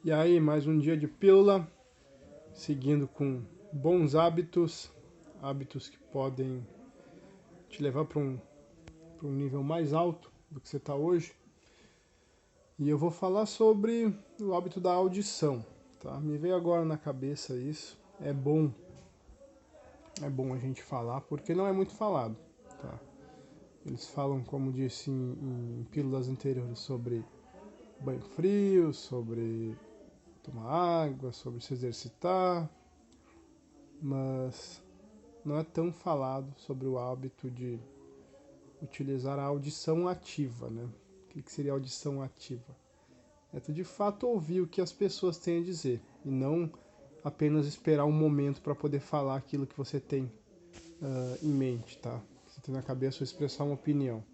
E aí, mais um dia de pílula, seguindo com bons hábitos, hábitos que podem te levar para um nível mais alto do que você está hoje. E eu vou falar sobre o hábito da audição, tá? Me veio agora na cabeça isso. É bom a gente falar, porque não é muito falado, tá? Eles falam, como disse em pílulas anteriores, sobre banho frio, sobre tomar água, sobre se exercitar, mas não é tão falado sobre o hábito de utilizar a audição ativa, né? O que seria audição ativa? É tu de fato ouvir o que as pessoas têm a dizer e não apenas esperar um momento para poder falar aquilo que você tem em mente, tá? Você tem na cabeça ou expressar uma opinião.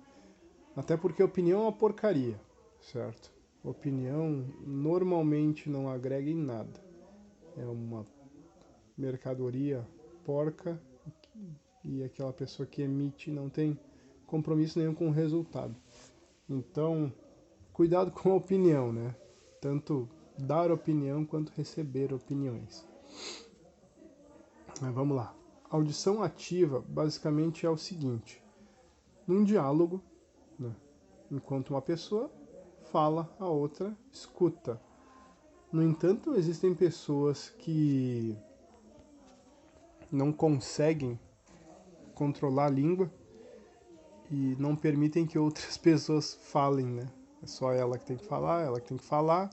Até porque opinião é uma porcaria, certo? Opinião normalmente não agrega em nada. É uma mercadoria porca e aquela pessoa que emite não tem compromisso nenhum com o resultado. Então, cuidado com a opinião, né? Tanto dar opinião quanto receber opiniões. Mas vamos lá. A audição ativa basicamente é o seguinte: num diálogo, né, enquanto uma pessoa fala, a outra escuta. No entanto, existem pessoas que não conseguem controlar a língua e não permitem que outras pessoas falem, né? É só ela que tem que falar, ela que tem que falar.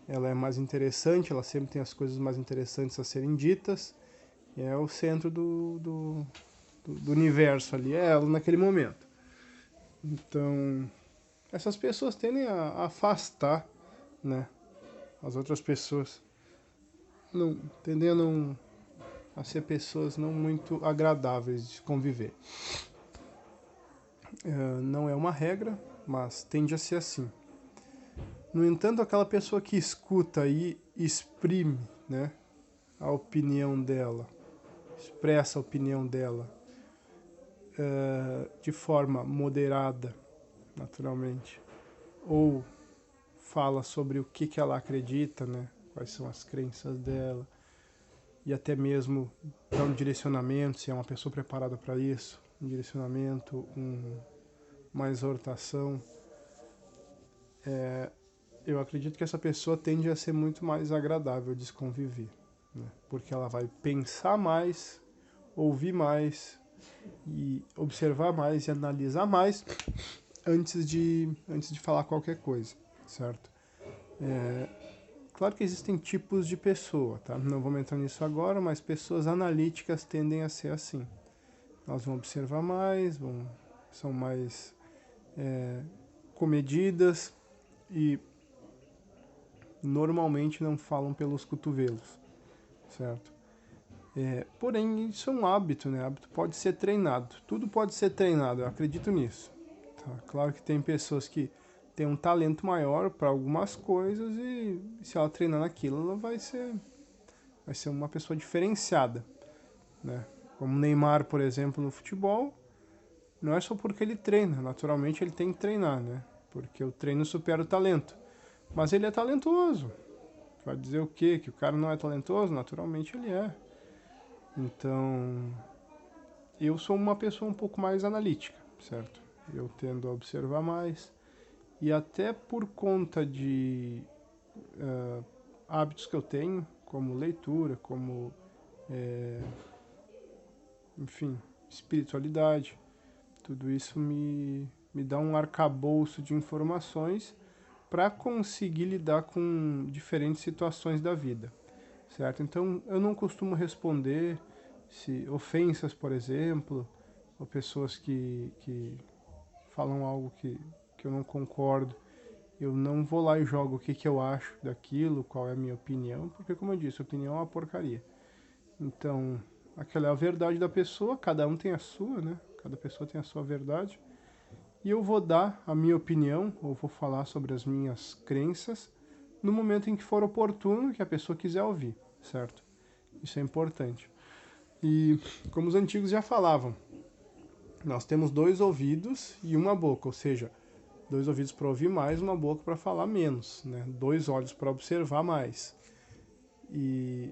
Ela é mais interessante, ela sempre tem as coisas mais interessantes a serem ditas. E é o centro do universo ali, é ela naquele momento. Então, essas pessoas tendem a afastar, né, as outras pessoas. Não, tendem a ser pessoas não muito agradáveis de conviver. Não é uma regra, mas tende a ser assim. No entanto, aquela pessoa que escuta e exprime, né, a opinião dela, expressa a opinião dela de forma moderada, naturalmente, ou fala sobre o que ela acredita, né, quais são as crenças dela, e até mesmo dá um direcionamento, se é uma pessoa preparada para isso, um direcionamento, uma exortação. Eu acredito que essa pessoa tende a ser muito mais agradável de se conviver, né? Porque ela vai pensar mais, ouvir mais, e observar mais e analisar mais antes de falar qualquer coisa, certo? Claro que existem tipos de pessoa, tá? Não vou entrar nisso agora, mas pessoas analíticas tendem a ser assim. Elas vão observar mais, são mais comedidas e normalmente não falam pelos cotovelos, certo? Porém, isso é um hábito, né? Hábito pode ser treinado. Tudo pode ser treinado, eu acredito nisso. Tá? Claro que tem pessoas que têm um talento maior para algumas coisas e se ela treinar naquilo, ela vai ser uma pessoa diferenciada, né? Como o Neymar, por exemplo, no futebol, não é só porque ele treina, naturalmente ele tem que treinar, né? Porque o treino supera o talento. Mas ele é talentoso. Vai dizer o quê? Que o cara não é talentoso? Naturalmente ele é. Então, eu sou uma pessoa um pouco mais analítica, certo? Eu tendo a observar mais e até por conta de hábitos que eu tenho, como leitura, como, enfim, espiritualidade, tudo isso me dá um arcabouço de informações para conseguir lidar com diferentes situações da vida, certo? Então, eu não costumo responder se ofensas, por exemplo, ou pessoas que falam algo que eu não concordo, eu não vou lá e jogo o que eu acho daquilo, qual é a minha opinião, porque, como eu disse, opinião é uma porcaria. Então, aquela é a verdade da pessoa, cada um tem a sua, né? Cada pessoa tem a sua verdade. E eu vou dar a minha opinião, ou vou falar sobre as minhas crenças, no momento em que for oportuno, que a pessoa quiser ouvir, certo? Isso é importante. E, como os antigos já falavam, nós temos dois ouvidos e uma boca, ou seja, 2 ouvidos para ouvir mais, uma boca para falar menos, né? 2 olhos para observar mais. E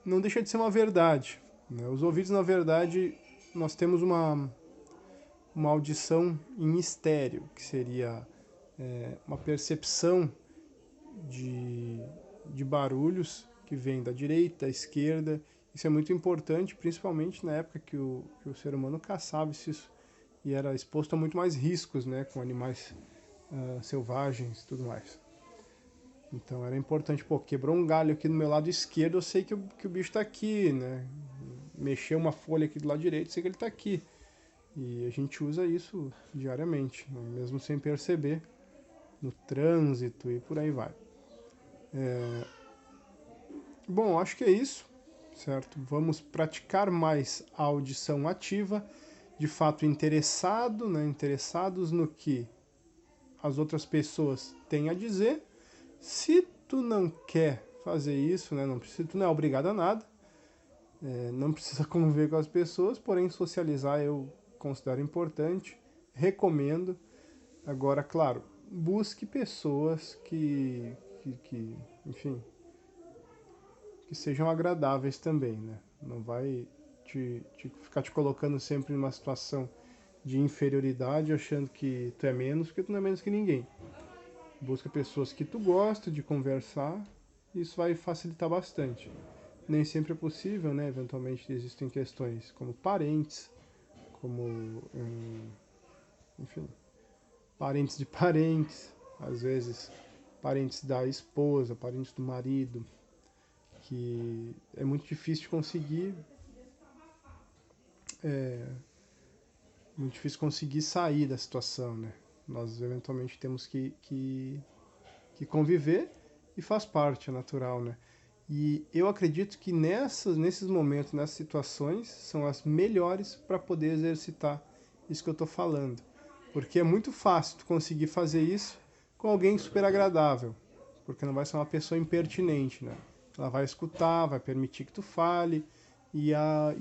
não deixa de ser uma verdade, né? Os ouvidos, na verdade, nós temos uma audição em estéreo, que seria uma percepção de barulhos que vem da direita, da esquerda. Isso é muito importante, principalmente na época que o ser humano caçava isso e era exposto a muito mais riscos, né, com animais selvagens e tudo mais. Então era importante, pô, quebrou um galho aqui do meu lado esquerdo, eu sei que o bicho está aqui, né? Mexeu uma folha aqui do lado direito, sei que ele está aqui. E a gente usa isso diariamente, né? Mesmo sem perceber, no trânsito e por aí vai. Bom, acho que é isso, certo? Vamos praticar mais a audição ativa, de fato interessado, né? Interessados no que as outras pessoas têm a dizer. Se tu não quer fazer isso, né? Tu não é obrigado a nada, não precisa conviver com as pessoas, porém socializar eu considero importante, recomendo. Agora, claro, busque pessoas enfim, que sejam agradáveis também, né? Não vai ficar te colocando sempre numa situação de inferioridade, achando que tu é menos, porque tu não é menos que ninguém. Busca pessoas que tu gosta de conversar, e isso vai facilitar bastante. Nem sempre é possível, né? Eventualmente existem questões como parentes, como, enfim, parentes de parentes, às vezes parentes da esposa, parentes do marido, que é muito difícil de conseguir, muito difícil conseguir sair da situação, né? Nós eventualmente temos que conviver e faz parte, é natural, né? E eu acredito que nesses momentos, nessas situações, são as melhores para poder exercitar isso que eu estou falando. Porque é muito fácil tu conseguir fazer isso com alguém super agradável, porque não vai ser uma pessoa impertinente, né? Ela vai escutar, vai permitir que tu fale, e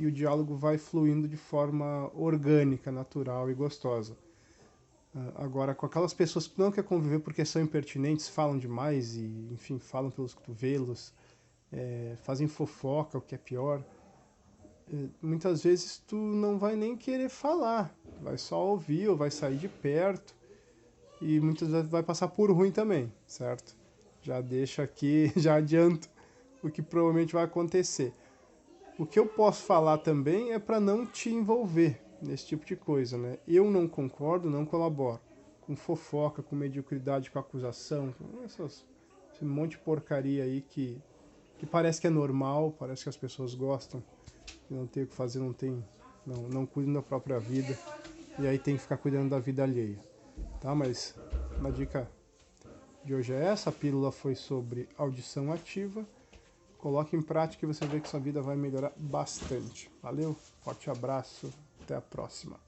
o diálogo vai fluindo de forma orgânica, natural e gostosa. Agora, com aquelas pessoas que não querem conviver porque são impertinentes, falam demais e, enfim, falam pelos cotovelos, fazem fofoca, o que é pior, muitas vezes tu não vai nem querer falar, vai só ouvir ou vai sair de perto e muitas vezes vai passar por ruim também, certo? Já deixo aqui, já adianto o que provavelmente vai acontecer. O que eu posso falar também é para não te envolver nesse tipo de coisa, né? Eu não concordo, não colaboro com fofoca, com mediocridade, com acusação, com esse monte de porcaria aí que parece que é normal, parece que as pessoas gostam, que não tem o que fazer, não cuidam da própria vida, e aí tem que ficar cuidando da vida alheia. Tá? Mas uma dica de hoje é essa, a pílula foi sobre audição ativa. Coloque em prática e você vê que sua vida vai melhorar bastante. Valeu, forte abraço, até a próxima.